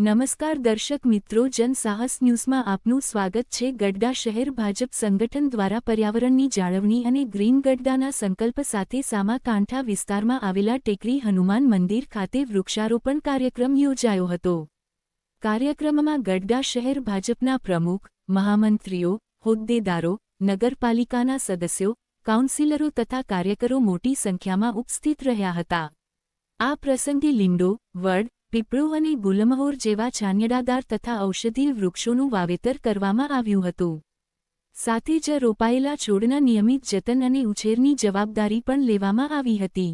નમસ્કાર દર્શક મિત્રો, જનસાહસ ન્યૂઝમાં આપનું સ્વાગત છે। ગઢડા શહેર ભાજપ સંગઠન દ્વારા પર્યાવરણની જાળવણી અને ગ્રીન ગઢડાના સંકલ્પ સાથે સામાકાંઠા વિસ્તારમાં આવેલા ટેકરી હનુમાન મંદિર ખાતે વૃક્ષારોપણ કાર્યક્રમ યોજાયો હતો। કાર્યક્રમમાં ગઢડા શહેર ભાજપના પ્રમુખ, મહામંત્રીઓ, હોદ્દેદારો, નગરપાલિકાના સદસ્યો, કાઉન્સિલરો તથા કાર્યકરો મોટી સંખ્યામાં ઉપસ્થિત રહ્યા હતા। આ પ્રસંગે લીમડો, વડ, પીપળો અને ગુલમહોર જેવા છાંયડાદાર તથા ઔષધીય વૃક્ષોનું વાવેતર કરવામાં આવ્યું હતું। સાથે જ રોપાયેલા છોડના નિયમિત જતન અને ઉછેરની જવાબદારી પણ લેવામાં આવી હતી।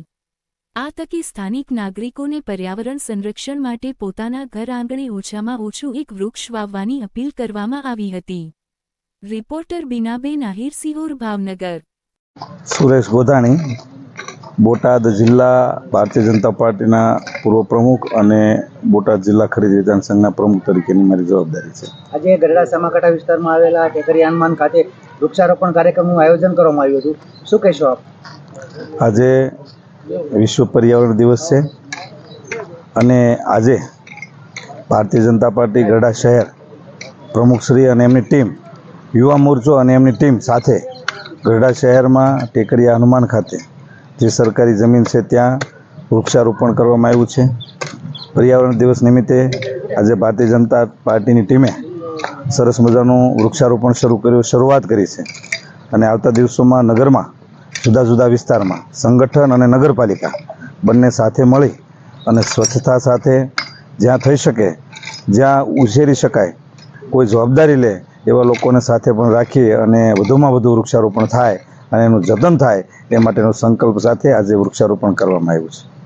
આ તકે સ્થાનિક નાગરિકોને પર્યાવરણ સંરક્ષણ માટે પોતાના ઘર આંગણે ઓછામાં ઓછું એક વૃક્ષ વાવવાની અપીલ કરવામાં આવી હતી। રિપોર્ટર બીનાબેન આહિર, સિહોર, ભાવનગર। સુરેશ ગોધાણી, બોટાદ જિલ્લા ભારતીય જનતા પાર્ટીના પૂર્વ પ્રમુખ અને બોટાદ જિલ્લા ખરીદ વિધાન સંઘના પ્રમુખ તરીકેની મારી જવાબદારી છે। આજે ગઢડા સામાકાંઠા વિસ્તારમાં આવેલા ટેકરી હનુમાન ખાતે વૃક્ષારોપણ કાર્યક્રમનું આયોજન કરવામાં આવ્યું હતું, શું કહેશો આપ? આજે વિશ્વ પર્યાવરણ દિવસ છે અને આજે ભારતીય જનતા પાર્ટી ગઢડા શહેર પ્રમુખશ્રી અને એમની ટીમ, યુવા મોરચો અને એમની ટીમ સાથે ગઢડા શહેરમાં ટેકરી હનુમાન ખાતે જે સરકારી જમીન છે ત્યાં વૃક્ષારોપણ કરવામાં આવ્યું છે। પર્યાવરણ દિવસ નિમિત્તે આજે ભારતીય જનતા પાર્ટીની ટીમે સરસ મજાનું વૃક્ષારોપણ શરૂઆત કરી છે અને આવતા દિવસોમાં નગરમાં જુદા જુદા વિસ્તારમાં સંગઠન અને નગરપાલિકા બંને સાથે મળી અને સ્વચ્છતા સાથે જ્યાં થઈ શકે, જ્યાં ઉછેરી શકાય, કોઈ જવાબદારી લે એવા લોકોને સાથે પણ રાખી અને વધુમાં વધુ વૃક્ષારોપણ થાય અને એનું જતન થાય એ માટેનો સંકલ્પ સાથે આજે વૃક્ષારોપણ કરવામાં આવ્યું છે।